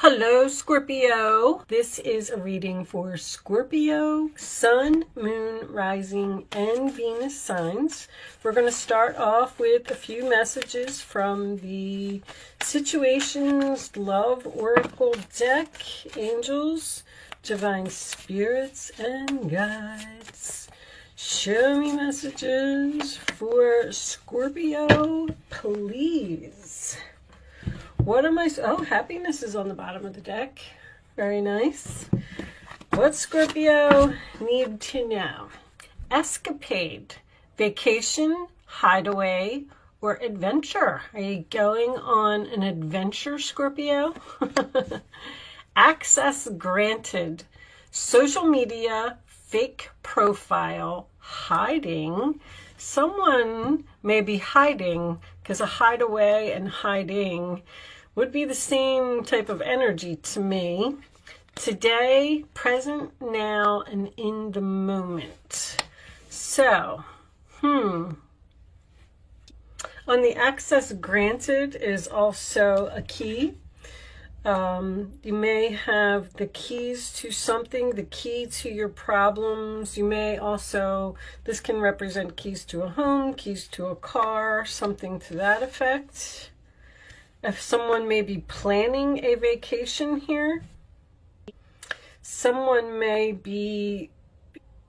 Hello, Scorpio. This is a reading for Scorpio, Sun, Moon, Rising, and Venus signs. We're going to start off with a few messages from the Situations Love Oracle deck, angels, divine spirits, and guides. Show me messages for Scorpio, please. What am I... Oh, happiness is on the bottom of the deck. Very nice. What Scorpio need to know? Escapade, vacation, hideaway, or adventure. Are you going on an adventure, Scorpio? Access granted. Social media, fake profile, hiding. Someone may be hiding because a hideaway and hiding would be the same type of energy to me. Today, present, now, and in the moment. So, on the access granted is also a key. You may have the keys to something, the key to your problems. You may also, this can represent keys to a home, keys to a car, something to that effect. If someone may be planning a vacation here, someone may be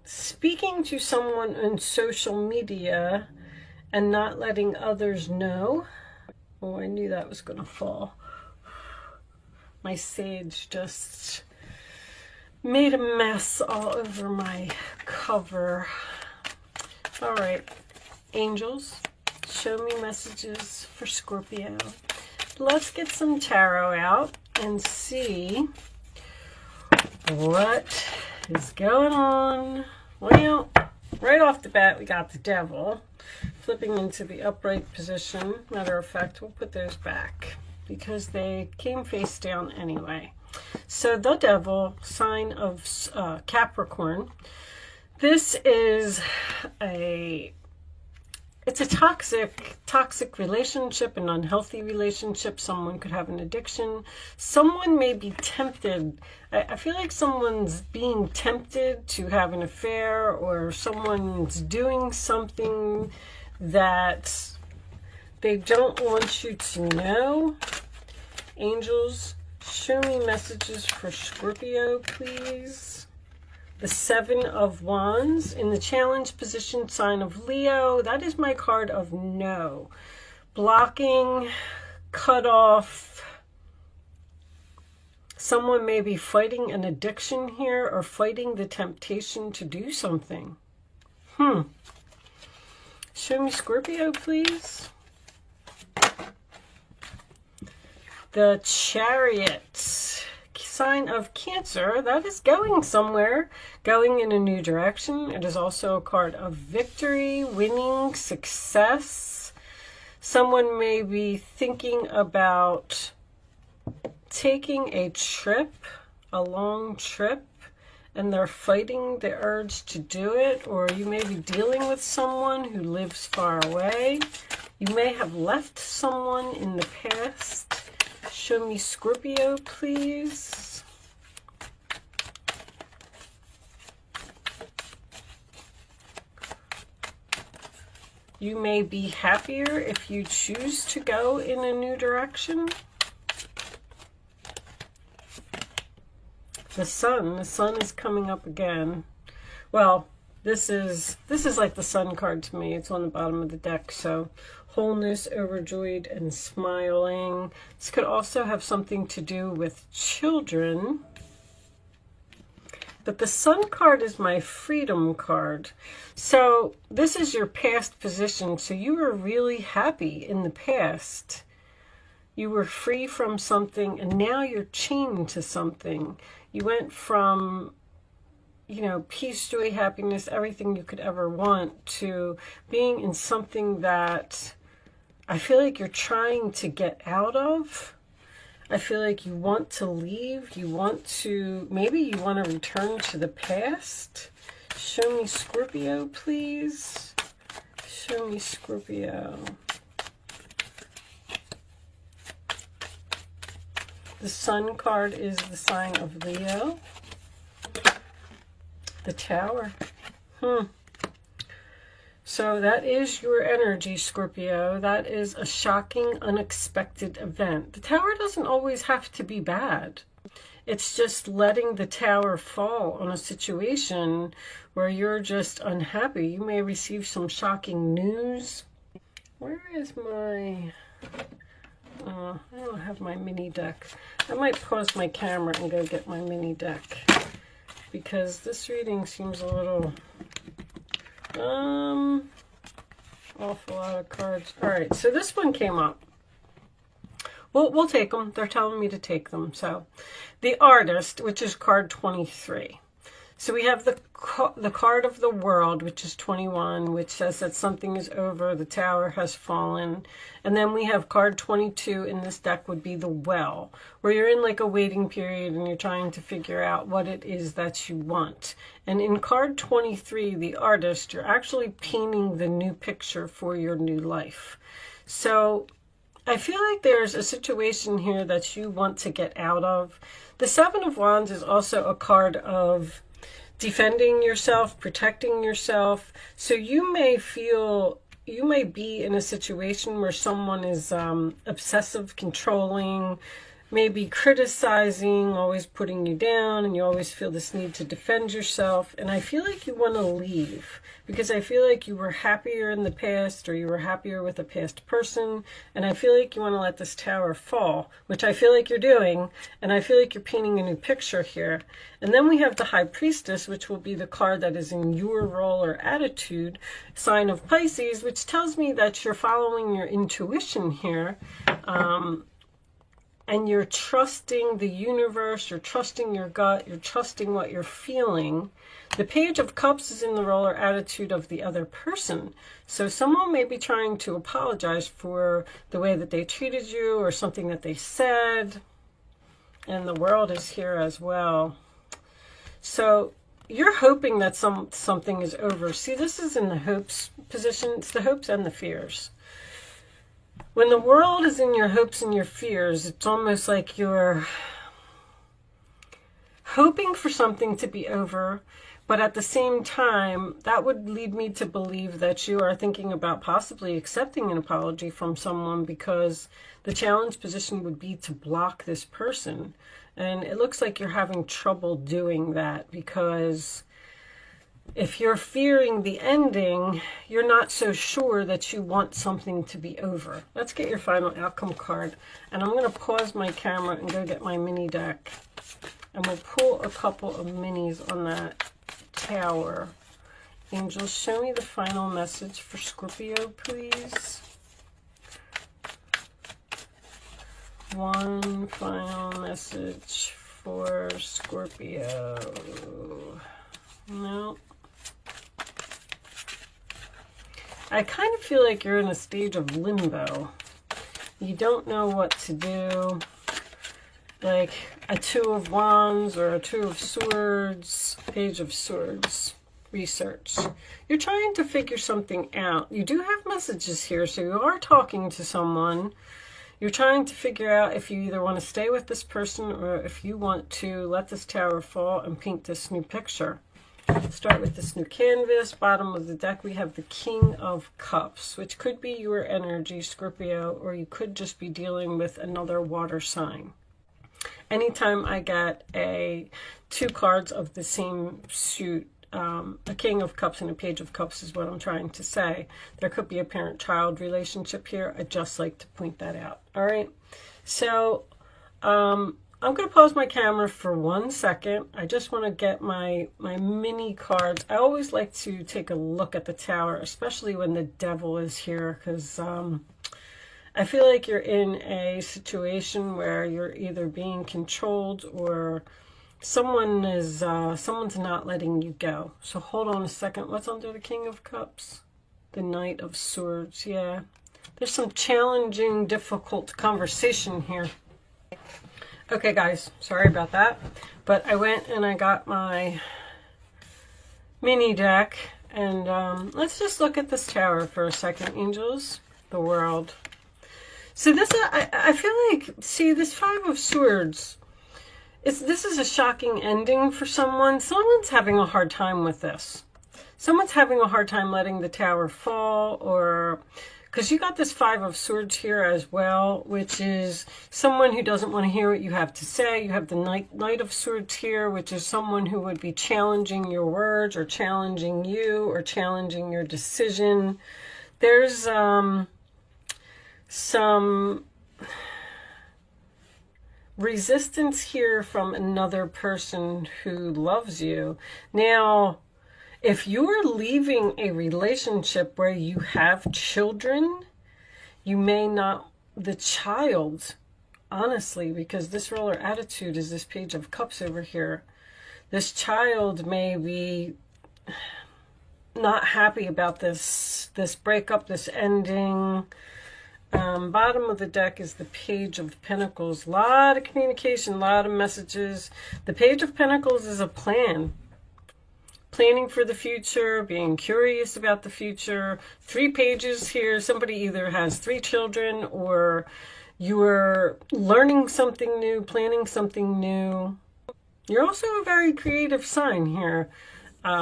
speaking to someone on social media and not letting others know. Oh, I knew that was going to fall. My sage just made a mess all over my cover. All right, angels, show me messages for Scorpio. Let's get some tarot out and see what is going on. Well, right off the bat, we got the devil flipping into the upright position. Matter of fact, we'll put those back because they came face down anyway. So the devil, sign of Capricorn. This is it's a toxic relationship, an unhealthy relationship. Someone could have an addiction. Someone may be tempted. I feel like someone's being tempted to have an affair, or someone's doing something that they don't want you to know. Angels, show me messages for Scorpio, please. The Seven of Wands in the challenge position, sign of Leo. That is my card of no. Blocking, cut off. Someone may be fighting an addiction here or fighting the temptation to do something. Show me Scorpio, please. The Chariot, sign of Cancer. That is going somewhere, going in a new direction. It is also a card of victory, winning, success. Someone may be thinking about taking a trip, a long trip, and they're fighting the urge to do it. Or you may be dealing with someone who lives far away. You may have left someone in the past. Show me Scorpio, please. You may be happier if you choose to go in a new direction. The sun is coming up again. Well, this is like the sun card to me. It's on the bottom of the deck, so wholeness, overjoyed, and smiling. This could also have something to do with children. But the sun card is my freedom card. So this is your past position. So you were really happy in the past. You were free from something, and now you're chained to something. You went from, you know, peace, joy, happiness, everything you could ever want, to being in something that I feel like you're trying to get out of. I feel like you want to leave. You want to, maybe you want to return to the past. Show me Scorpio, please. Show me Scorpio. The Sun card is the sign of Leo. The Tower. So that is your energy, Scorpio. That is a shocking, unexpected event. The Tower doesn't always have to be bad. It's just letting the Tower fall on a situation where you're just unhappy. You may receive some shocking news. Where is my... I don't have my mini deck. I might pause my camera and go get my mini deck, because this reading seems a little... awful lot of cards. All right, so this one came up. We'll take them. They're telling me to take them. So, the Artist, which is card 23. So we have the card of the World, which is 21, which says that something is over, the Tower has fallen. And then we have card 22 in this deck would be the Well, where you're in like a waiting period and you're trying to figure out what it is that you want. And in card 23, the Artist, you're actually painting the new picture for your new life. So I feel like there's a situation here that you want to get out of. The Seven of Wands is also a card of defending yourself, protecting yourself. So you may be in a situation where someone is obsessive, controlling, maybe criticizing, always putting you down, and you always feel this need to defend yourself. And I feel like you want to leave, because I feel like you were happier in the past, or you were happier with a past person, and I feel like you want to let this Tower fall, which I feel like you're doing, and I feel like you're painting a new picture here. And then we have the High Priestess, which will be the card that is in your role or attitude, sign of Pisces, which tells me that you're following your intuition here. And you're trusting the universe, you're trusting your gut, you're trusting what you're feeling. The Page of Cups is in the role or attitude of the other person. So someone may be trying to apologize for the way that they treated you or something that they said. And the World is here as well. So you're hoping that something is over. See, this is in the hopes position. It's the hopes and the fears. When the World is in your hopes and your fears, it's almost like you're hoping for something to be over, but at the same time, that would lead me to believe that you are thinking about possibly accepting an apology from someone, because the challenge position would be to block this person. And it looks like you're having trouble doing that, because if you're fearing the ending, you're not so sure that you want something to be over. Let's get your final outcome card. And I'm going to pause my camera and go get my mini deck. And we'll pull a couple of minis on that Tower. Angels, show me the final message for Scorpio, please. One final message for Scorpio. No. I kind of feel like you're in a stage of limbo. You don't know what to do. Like a Two of Wands or a Two of Swords, Page of Swords, research. You're trying to figure something out. You do have messages here, so you are talking to someone. You're trying to figure out if you either want to stay with this person or if you want to let this Tower fall and paint this new picture. Start with this new canvas. Bottom of the deck, we have the King of Cups, which could be your energy, Scorpio, or you could just be dealing with another water sign. Anytime I get two cards of the same suit, a King of Cups and a Page of Cups is what I'm trying to say. There could be a parent-child relationship here. I'd just like to point that out. All right. So I'm going to pause my camera for 1 second. I just want to get my mini cards. I always like to take a look at the Tower, especially when the Devil is here, because I feel like you're in a situation where you're either being controlled or someone's not letting you go. So hold on a second. What's under the King of Cups? The Knight of Swords. Yeah. There's some challenging, difficult conversation here. Okay, guys, sorry about that, but I went and I got my mini deck, and let's just look at this Tower for a second, angels, the World. So this, I feel like, see, this Five of Swords, this is a shocking ending for someone. Someone's having a hard time with this. Someone's having a hard time letting the tower fall, or because you got this Five of Swords here as well, which is someone who doesn't want to hear what you have to say. You have the Knight of Swords here, which is someone who would be challenging your words or challenging you or challenging your decision. There's some resistance here from another person who loves you. Now, if you're leaving a relationship where you have children, you may not, the child, honestly, because this ruler attitude is this Page of Cups over here. This child may be not happy about this breakup, this ending. Bottom of the deck is the Page of Pentacles. A lot of communication, a lot of messages. The Page of Pentacles is a plan. Planning for the future, being curious about the future. 3 pages here. Somebody either has 3 children, or you're learning something new, planning something new. You're also a very creative sign here,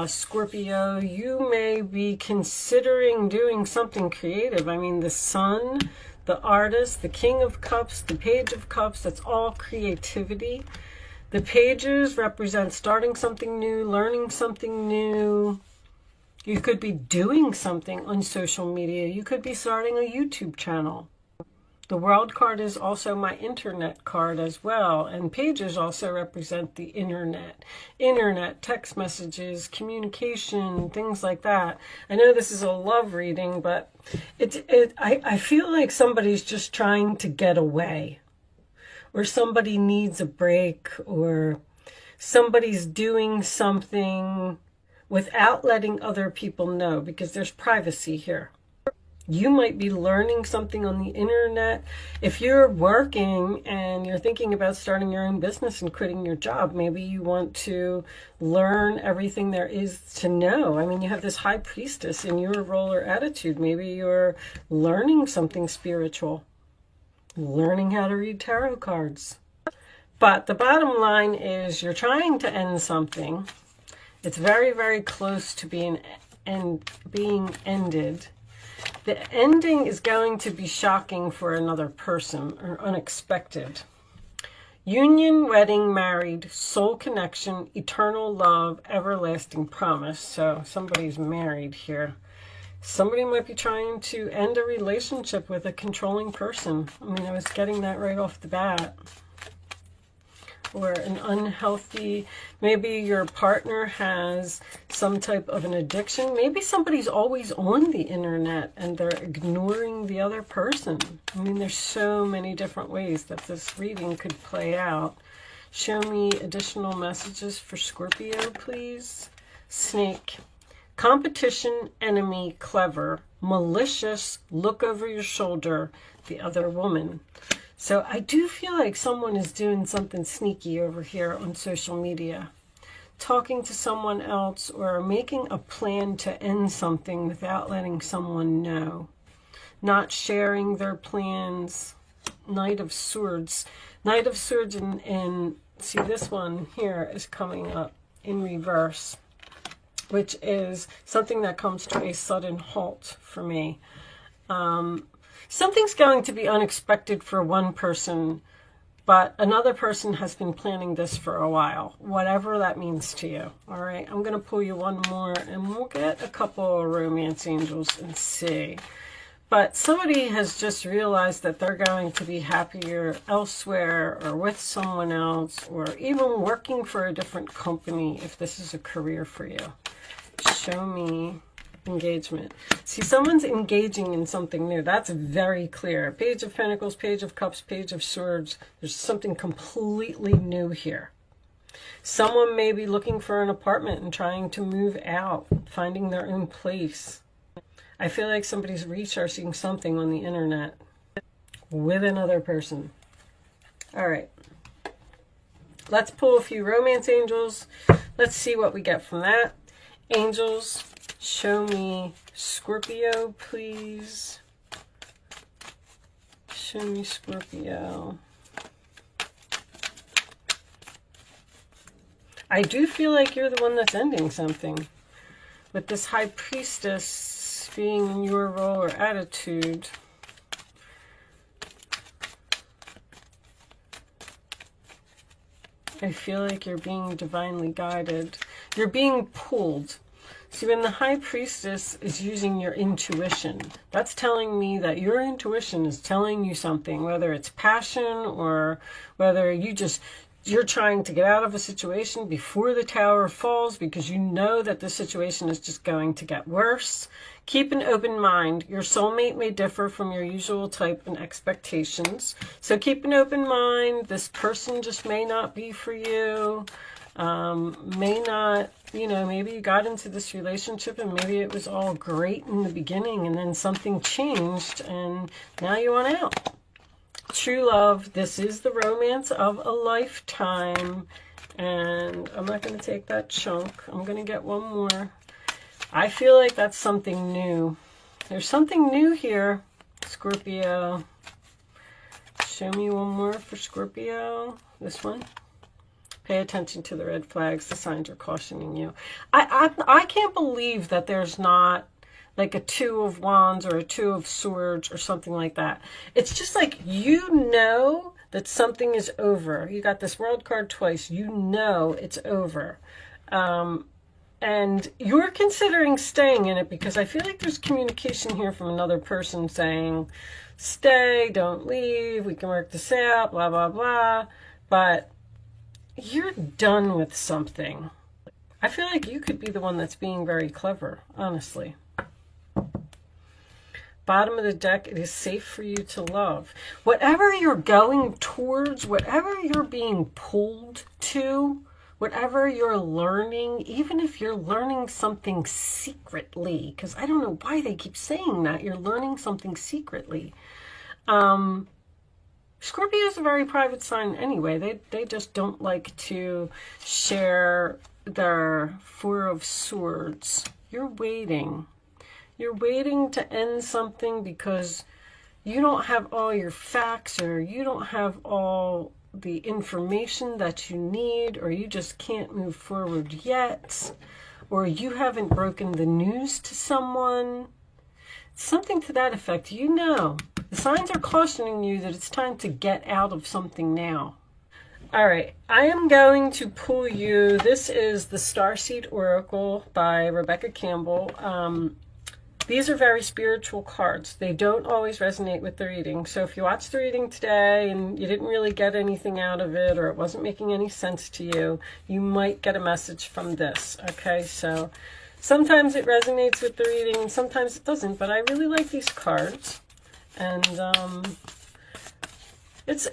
Scorpio. You may be considering doing something creative. I mean, the Sun, the Artist, the King of Cups, the Page of Cups, that's all creativity. The pages represent starting something new, learning something new. You could be doing something on social media. You could be starting a YouTube channel. The World card is also my internet card as well. And pages also represent the internet. Internet, text messages, communication, things like that. I know this is a love reading, but I feel like somebody's just trying to get away. Or somebody needs a break, or somebody's doing something without letting other people know, because there's privacy here. You might be learning something on the internet. If you're working and you're thinking about starting your own business and quitting your job, maybe you want to learn everything there is to know. I mean, you have this High Priestess in your ruler attitude. Maybe you're learning something spiritual. Learning how to read tarot cards. But the bottom line is you're trying to end something. It's very, very close to being ended. The ending is going to be shocking for another person, or unexpected. Union, wedding, married, soul connection, eternal love, everlasting promise. So somebody's married here. Somebody might be trying to end a relationship with a controlling person. I mean, I was getting that right off the bat. Or an unhealthy, maybe your partner has some type of an addiction. Maybe somebody's always on the internet and they're ignoring the other person. I mean, there's so many different ways that this reading could play out. Show me additional messages for Scorpio, please. Snake. Competition, enemy, clever, malicious, look over your shoulder, the other woman. So I do feel like someone is doing something sneaky over here on social media. Talking to someone else or making a plan to end something without letting someone know. Not sharing their plans. Knight of Swords. Knight of Swords and see, this one here is coming up in reverse, which is something that comes to a sudden halt for me. Something's going to be unexpected for one person, but another person has been planning this for a while, whatever that means to you. All right, I'm going to pull you one more, and we'll get a couple of romance angels and see. But somebody has just realized that they're going to be happier elsewhere, or with someone else, or even working for a different company if this is a career for you. Show me engagement. See, someone's engaging in something new. That's very clear. Page of Pentacles, Page of Cups, Page of Swords. There's something completely new here. Someone may be looking for an apartment and trying to move out, finding their own place. I feel like somebody's researching something on the internet with another person. All right. Let's pull a few romance angels. Let's see what we get from that. Angels, show me Scorpio, please. Show me Scorpio. I do feel like you're the one that's ending something. With this High Priestess being in your role or attitude. I feel like you're being divinely guided. You're being pulled. See, when the High Priestess is using your intuition, that's telling me that your intuition is telling you something, whether it's passion or whether you're trying to get out of a situation before the tower falls because you know that the situation is just going to get worse. Keep an open mind. Your soulmate may differ from your usual type and expectations. So keep an open mind. This person just may not be for you. May not, maybe you got into this relationship and maybe it was all great in the beginning and then something changed and now you want out. True love, this is the romance of a lifetime. And I'm not going to take that chunk. I'm going to get one more. I feel like that's something new. There's something new here, Scorpio. Show me one more for Scorpio. This one. Pay attention to the red flags. The signs are cautioning you. I can't believe that there's not like a 2 of Wands or a 2 of Swords or something like that. It's just like you know that something is over. You got this World card twice. You know it's over. And you're considering staying in it because I feel like there's communication here from another person saying, stay, don't leave, we can work this out, blah, blah, blah. But you're done with something. I feel like you could be the one that's being very clever, honestly. Bottom of the deck, it is safe for you to love. Whatever you're going towards, whatever you're being pulled to, whatever you're learning, even if you're learning something secretly, because I don't know why they keep saying that, you're learning something secretly. Scorpio is a very private sign anyway. They just don't like to share their 4 of Swords. You're waiting. You're waiting to end something because you don't have all your facts or you don't have all the information that you need, or you just can't move forward yet, or you haven't broken the news to someone. Something to that effect. You know. The signs are cautioning you that it's time to get out of something now. All right, I am going to pull you. This is the Starseed Oracle by Rebecca Campbell. These are very spiritual cards. They don't always resonate with the reading. So if you watched the reading today and you didn't really get anything out of it, or it wasn't making any sense to you, you might get a message from this. Okay, so sometimes it resonates with the reading and sometimes it doesn't, but I really like these cards. And it's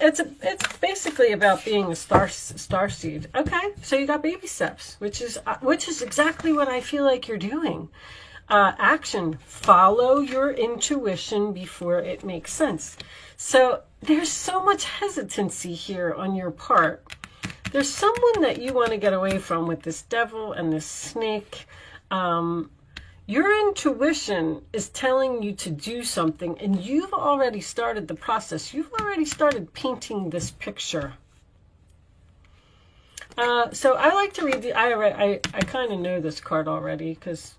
basically about being a starseed. Okay, so you got baby steps, which is exactly what I feel like you're doing. Action. Follow your intuition before it makes sense. So there's so much hesitancy here on your part. There's someone that you want to get away from with this devil and this snake. Your intuition is telling you to do something, and you've already started the process. You've already started painting this picture. So I like to read I kind of know this card already because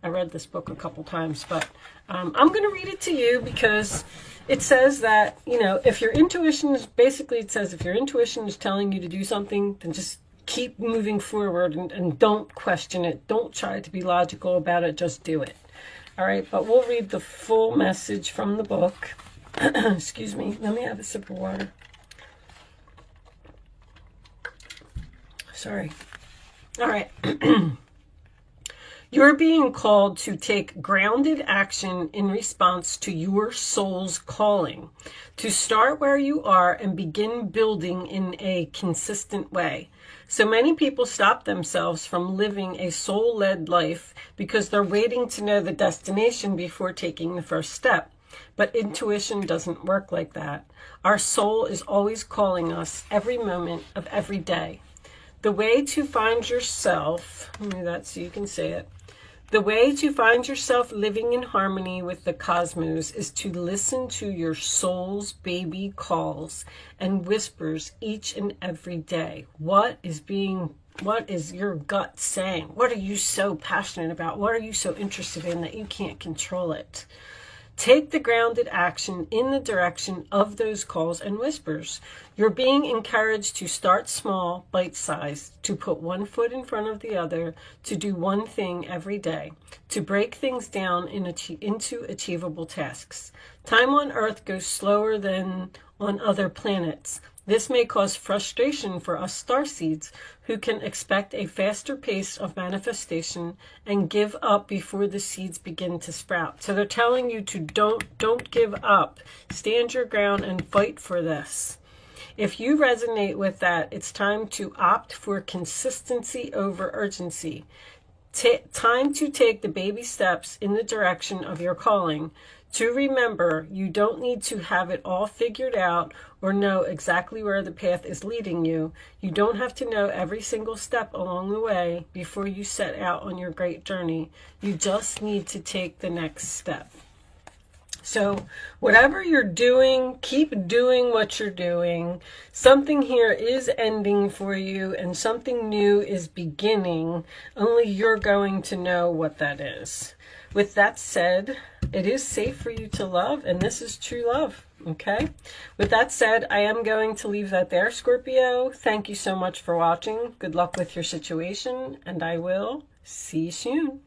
I read this book a couple times, but I'm going to read it to you because it says that, if your intuition is, basically it says if your intuition is telling you to do something, then just keep moving forward and don't question it. Don't try to be logical about it. Just do it. All right, but we'll read the full message from the book. Excuse me. Let me have a sip of water. Sorry. All right. You're being called to take grounded action in response to your soul's calling, to start where you are and begin building in a consistent way. So many people stop themselves from living a soul-led life because they're waiting to know the destination before taking the first step. But intuition doesn't work like that. Our soul is always calling us every moment of every day. The way to find yourself, let me do that so you can see it. The way to find yourself living in harmony with the cosmos is to listen to your soul's baby calls and whispers each and every day. What is your gut saying? What are you so passionate about? What are you so interested in that you can't control it? Take the grounded action in the direction of those calls and whispers. You're being encouraged to start small, bite-sized, to put one foot in front of the other, to do one thing every day, to break things down into achievable tasks. Time on Earth goes slower than on other planets. This may cause frustration for us starseeds, who can expect a faster pace of manifestation and give up before the seeds begin to sprout. So they're telling you to don't give up. Stand your ground and fight for this. If you resonate with that, it's time to opt for consistency over urgency. Time to take the baby steps in the direction of your calling. To remember, you don't need to have it all figured out or know exactly where the path is leading you. You don't have to know every single step along the way before you set out on your great journey. You just need to take the next step. So whatever you're doing, keep doing what you're doing. Something here is ending for you and something new is beginning. Only you're going to know what that is. With that said, it is safe for you to love, and this is true love, okay? With that said, I am going to leave that there, Scorpio. Thank you so much for watching. Good luck with your situation, and I will see you soon.